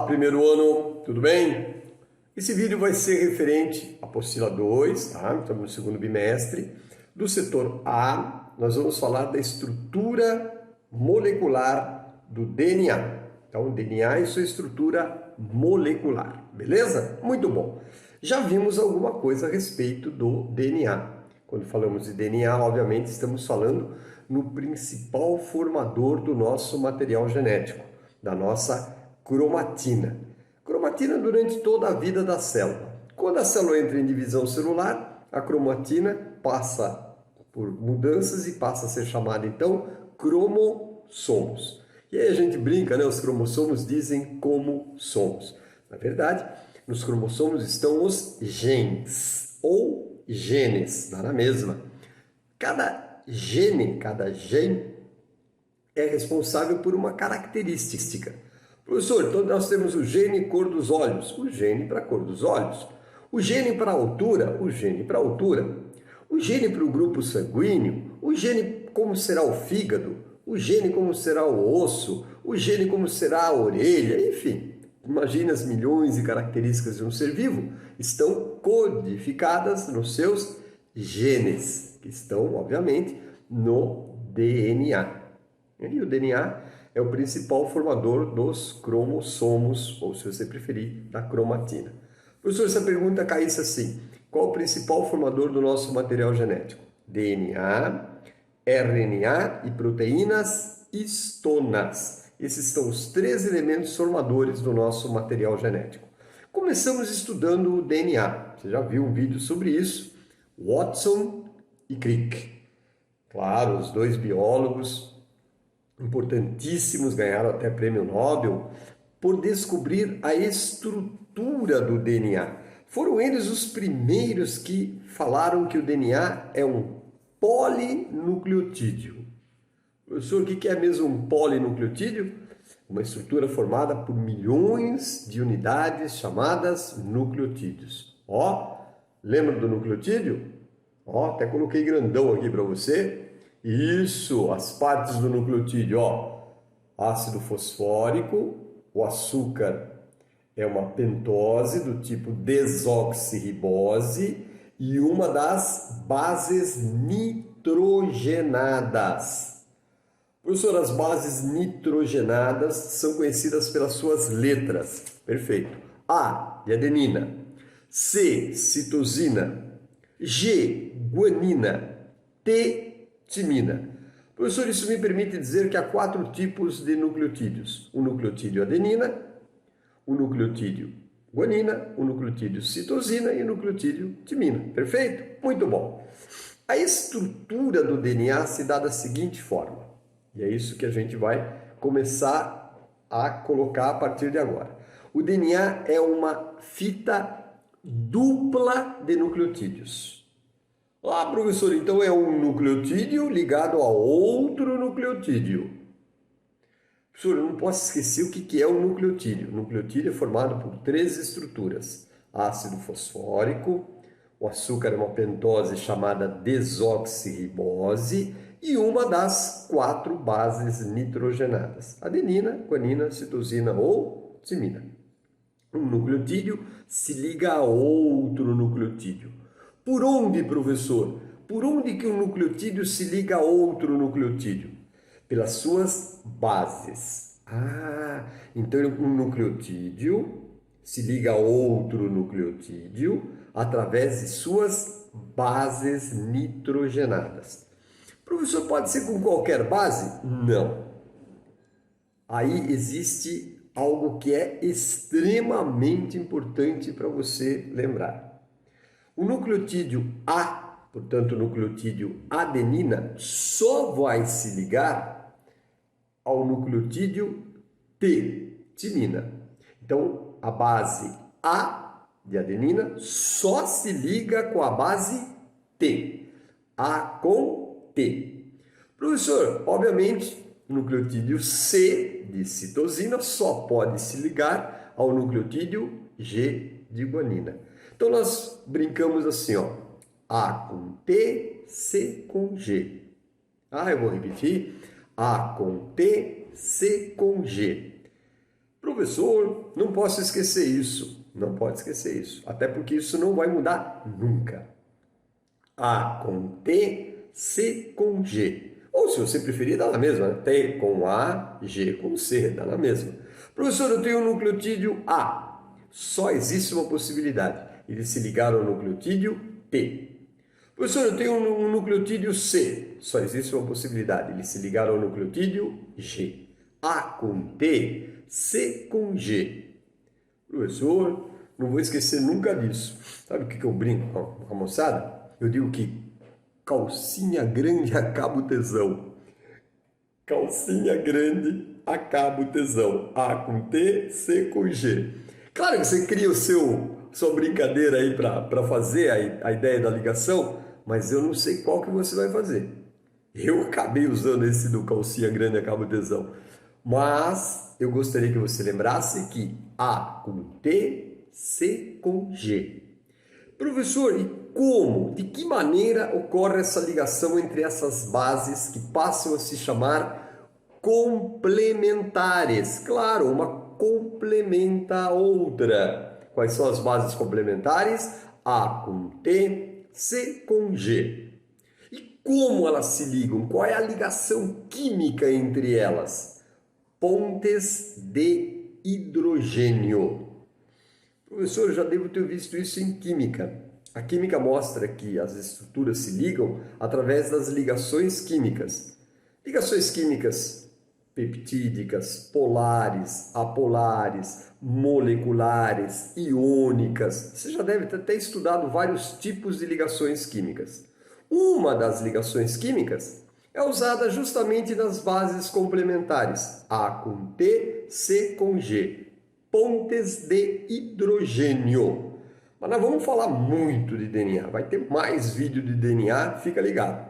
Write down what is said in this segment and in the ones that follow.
Olá, primeiro ano, tudo bem? Esse vídeo vai ser referente à apostila 2, tá? Estamos no segundo bimestre. Do setor A, nós vamos falar da estrutura molecular do DNA. Então, DNA e sua estrutura molecular, beleza? Muito bom. Já vimos alguma coisa a respeito do DNA. Quando falamos de DNA, obviamente, estamos falando no principal formador do nosso material genético, da nossa cromatina. Cromatina durante toda a vida da célula. Quando a célula entra em divisão celular, a cromatina passa por mudanças e passa a ser chamada, então, cromossomos. E aí a gente brinca, né? Os cromossomos dizem como somos. Na verdade, nos cromossomos estão os genes, ou genes, dá na mesma. Cada gene é responsável por uma característica. Professor, então nós temos o gene cor dos olhos, o gene para a cor dos olhos. O gene para a altura, o gene para a altura. O gene para o grupo sanguíneo, o gene como será o fígado, o gene como será o osso, o gene como será a orelha, enfim. Imagine as milhões de características de um ser vivo, estão codificadas nos seus genes, que estão, obviamente, no DNA. E o DNA é o principal formador dos cromossomos, ou se você preferir, da cromatina. Professor, essa pergunta caísse assim: qual o principal formador do nosso material genético? DNA, RNA e proteínas histonas. Esses são os três elementos formadores do nosso material genético. Começamos estudando o DNA. Você já viu um vídeo sobre isso? Watson e Crick. Claro, os dois biólogos importantíssimos, ganharam até prêmio Nobel, por descobrir a estrutura do DNA. Foram eles os primeiros que falaram que o DNA é um polinucleotídeo. Professor, o que é mesmo um polinucleotídeo? Uma estrutura formada por milhões de unidades chamadas nucleotídeos. Ó, lembra do nucleotídeo? Ó, até coloquei grandão aqui para você. Isso, as partes do nucleotídeo, ó. Ácido fosfórico, o açúcar é uma pentose do tipo desoxirribose e uma das bases nitrogenadas. Professor, as bases nitrogenadas são conhecidas pelas suas letras. Perfeito. A de adenina, C, citosina, G, guanina, T, timina. Professor, isso me permite dizer que há 4 tipos de nucleotídeos. O nucleotídeo adenina, o nucleotídeo guanina, o nucleotídeo citosina e o nucleotídeo timina. Perfeito? Muito bom. A estrutura do DNA se dá da seguinte forma. E é isso que a gente vai começar a colocar a partir de agora. O DNA é uma fita dupla de nucleotídeos. Ah, professor, então é um nucleotídeo ligado a outro nucleotídeo. Professor, eu não posso esquecer o que é um nucleotídeo. O nucleotídeo é formado por 3 estruturas. Ácido fosfórico, o açúcar é uma pentose chamada desoxirribose e uma das 4 bases nitrogenadas. Adenina, guanina, citosina ou timina. Um nucleotídeo se liga a outro nucleotídeo. Por onde, professor? Por onde que um nucleotídeo se liga a outro nucleotídeo? Pelas suas bases. Ah, então um nucleotídeo se liga a outro nucleotídeo através de suas bases nitrogenadas. Professor, pode ser com qualquer base? Não. Aí existe algo que é extremamente importante para você lembrar. O nucleotídeo A, portanto, o nucleotídeo adenina, só vai se ligar ao nucleotídeo T, timina. Então, a base A de adenina só se liga com a base T. A com T. Professor, obviamente, o nucleotídeo C de citosina só pode se ligar ao nucleotídeo G de guanina. Então, nós brincamos assim, ó, A com T, C com G. Ah, eu vou repetir, A com T, C com G. Professor, não posso esquecer isso. Não pode esquecer isso. Até porque isso não vai mudar nunca. A com T, C com G. Ou se você preferir, dá na mesma. Né? T com A, G com C, dá na mesma. Professor, eu tenho um nucleotídeo A. Só existe uma possibilidade. Ele se ligar ao nucleotídeo T. Professor, eu tenho um nucleotídeo C. Só existe uma possibilidade. Ele se ligar ao nucleotídeo G. A com T, C com G. Professor, não vou esquecer nunca disso. Sabe o que eu brinco com a moçada? Eu digo que calcinha grande acaba o tesão. Calcinha grande acaba o tesão. A com T, C com G. Claro que você cria sua brincadeira aí para fazer a ideia da ligação, mas eu não sei qual que você vai fazer. Eu acabei usando esse do calcinha grande acaba o tesão. Mas eu gostaria que você lembrasse que A com T, C com G. Professor, e como, de que maneira ocorre essa ligação entre essas bases que passam a se chamar complementares? Claro, uma complementa a outra. Quais são as bases complementares? A com T, C com G. E como elas se ligam? Qual é a ligação química entre elas? Pontes de hidrogênio. Professor, eu já devo ter visto isso em química. A química mostra que as estruturas se ligam através das ligações químicas. Ligações químicas peptídicas, polares, apolares, moleculares, iônicas. Você já deve ter estudado vários tipos de ligações químicas. Uma das ligações químicas é usada justamente nas bases complementares, A com T, C com G. Pontes de hidrogênio. Mas nós vamos falar muito de DNA. Vai ter mais vídeo de DNA, fica ligado.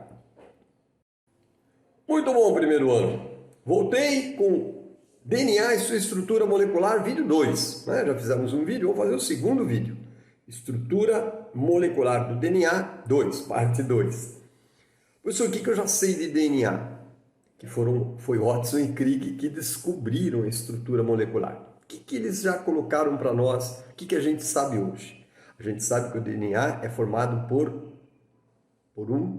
Muito bom, primeiro ano. Voltei com DNA e sua estrutura molecular, vídeo 2. Né? Já fizemos um vídeo, vamos fazer o segundo vídeo. Estrutura molecular do DNA 2, parte 2. Professor, o que eu já sei de DNA? Foi Watson e Crick que descobriram a estrutura molecular. O que eles já colocaram para nós? O que a gente sabe hoje? A gente sabe que o DNA é formado por um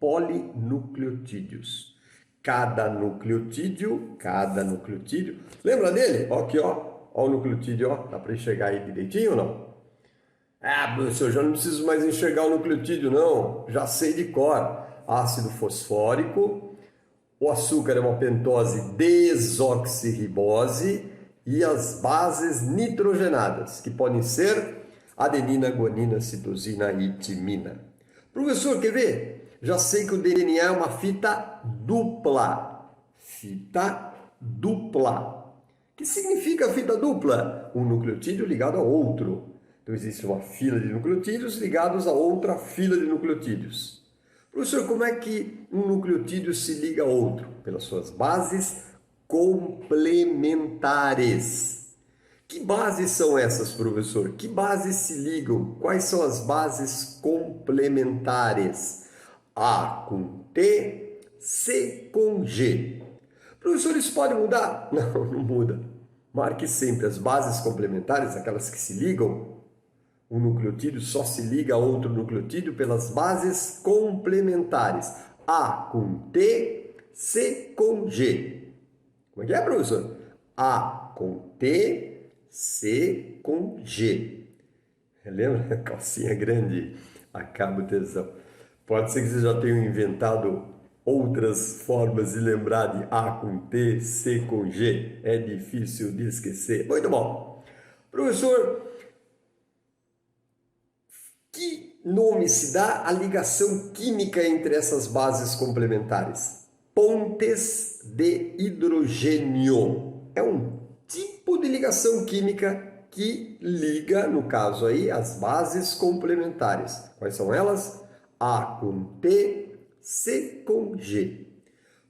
polinucleotídeos. Cada nucleotídeo, lembra dele? Ó, aqui, ó o nucleotídeo, ó. Dá para enxergar aí direitinho ou não? Ah, professor, já não preciso mais enxergar o nucleotídeo, não. Já sei de cor. Ácido fosfórico, o açúcar é uma pentose desoxirribose e as bases nitrogenadas, que podem ser adenina, guanina, citosina e timina. Professor, quer ver? Já sei que o DNA é uma fita dupla. Fita dupla. O que significa fita dupla? Um nucleotídeo ligado a outro. Então existe uma fila de nucleotídeos ligados a outra fila de nucleotídeos. Professor, como é que um nucleotídeo se liga a outro? Pelas suas bases complementares. Que bases são essas, professor? Que bases se ligam? Quais são as bases complementares? A com T, C com G. Professor, isso pode mudar? Não, não muda. Marque sempre as bases complementares, aquelas que se ligam. Um nucleotídeo só se liga a outro nucleotídeo pelas bases complementares. A com T, C com G. Como é que é, professor? A com T, C com G. Lembra? Calcinha grande, acaba o tesão. Pode ser que vocês já tenham inventado outras formas de lembrar de A com T, C com G. É difícil de esquecer. Muito bom. Professor, que nome se dá à ligação química entre essas bases complementares? Pontes de hidrogênio. É um tipo de ligação química que liga, no caso aí, as bases complementares. Quais são elas? A com T, C com G.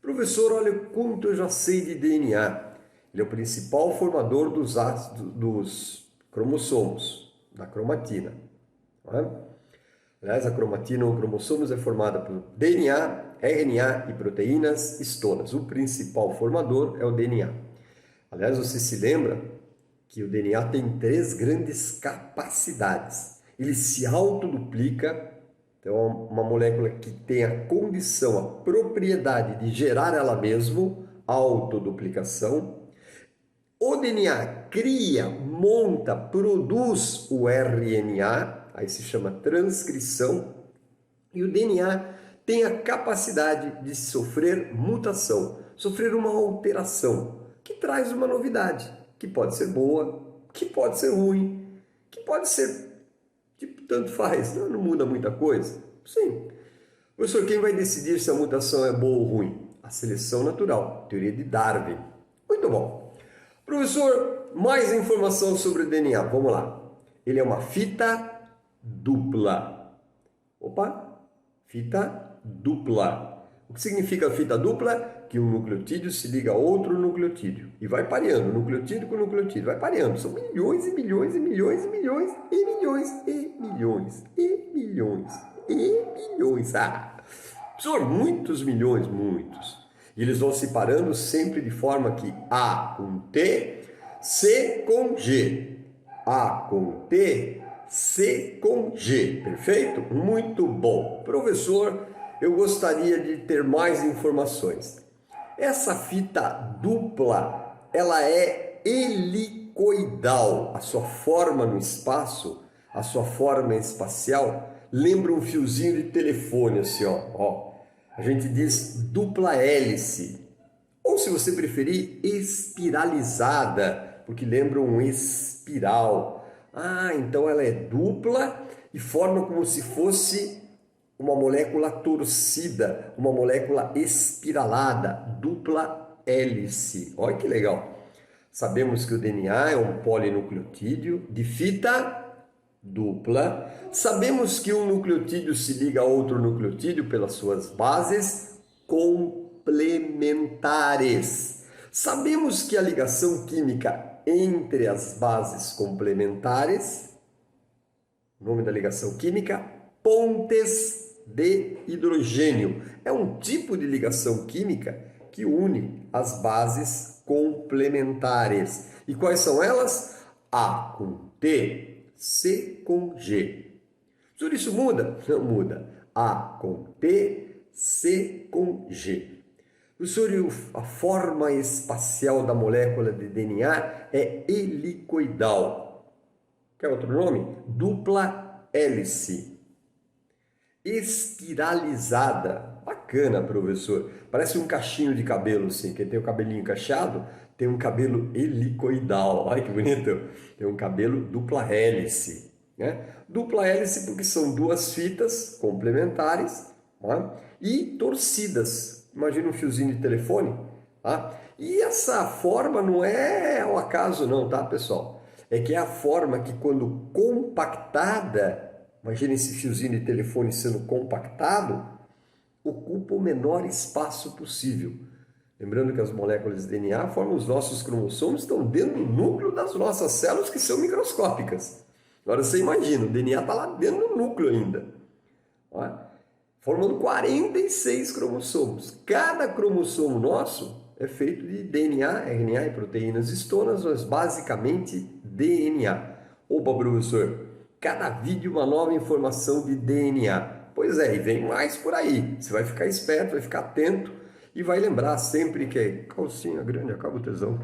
Professor, olha quanto eu já sei de DNA. Ele é o principal formador dos ácidos, dos cromossomos, da cromatina. Não é? Aliás, a cromatina ou cromossomos é formada por DNA, RNA e proteínas histonas. O principal formador é o DNA. Aliás, você se lembra que o DNA tem 3 grandes capacidades. Ele se autoduplica, então é uma molécula que tem a condição, a propriedade de gerar ela mesma, autoduplicação. O DNA cria, monta, produz o RNA, aí se chama transcrição, e o DNA tem a capacidade de sofrer mutação, sofrer uma alteração, que traz uma novidade, que pode ser boa, que pode ser ruim, que pode ser, tipo, tanto faz, não muda muita coisa. Sim. Professor, quem vai decidir se a mutação é boa ou ruim? A seleção natural, teoria de Darwin. Muito bom. Professor, mais informação sobre o DNA, vamos lá. Ele é uma fita dupla. Opa, fita dupla. O que significa fita dupla? Que um nucleotídeo se liga a outro nucleotídeo e vai pareando, nucleotídeo com nucleotídeo, vai pareando. São milhões e milhões e milhões e milhões e milhões e milhões e milhões e milhões. Professor, muitos milhões, muitos. E eles vão se parando sempre de forma que A com T, C com G. A com T, C com G. Perfeito? Muito bom. Professor, eu gostaria de ter mais informações. Essa fita dupla, ela é helicoidal. A sua forma no espaço, a sua forma espacial, lembra um fiozinho de telefone, assim, ó. A gente diz dupla hélice. Ou, se você preferir, espiralizada, porque lembra um espiral. Então ela é dupla e forma como se fosse uma molécula torcida, uma molécula espiralada, dupla hélice. Olha que legal. Sabemos que o DNA é um polinucleotídeo de fita dupla. Sabemos que um nucleotídeo se liga a outro nucleotídeo pelas suas bases complementares. Sabemos que a ligação química entre as bases complementares, o nome da ligação química, pontes de hidrogênio. É um tipo de ligação química que une as bases complementares. E quais são elas? A com T, C com G. Por isso muda? Não muda. A com T, C com G. Professor, a forma espacial da molécula de DNA é helicoidal. Quer outro nome? Dupla hélice. Espiralizada. Bacana, professor. Parece um cachinho de cabelo, assim. Quem tem o cabelinho encaixado tem um cabelo helicoidal. Olha que bonito. Tem um cabelo dupla hélice. Né? Dupla hélice porque são 2 fitas complementares, tá? E torcidas. Imagina um fiozinho de telefone. Tá? E essa forma não é ao acaso não, tá, pessoal? É que é a forma que, quando compactada, imagina esse fiozinho de telefone sendo compactado, ocupa o menor espaço possível. Lembrando que as moléculas de DNA formam os nossos cromossomos, estão dentro do núcleo das nossas células, que são microscópicas. Agora você imagina, o DNA está lá dentro do núcleo ainda. Formando 46 cromossomos. Cada cromossomo nosso é feito de DNA, RNA e proteínas histonas, mas basicamente DNA. Opa, professor, cada vídeo uma nova informação de DNA. Pois é, e vem mais por aí. Você vai ficar esperto, vai ficar atento e vai lembrar sempre que é calcinha grande acaba o tesão.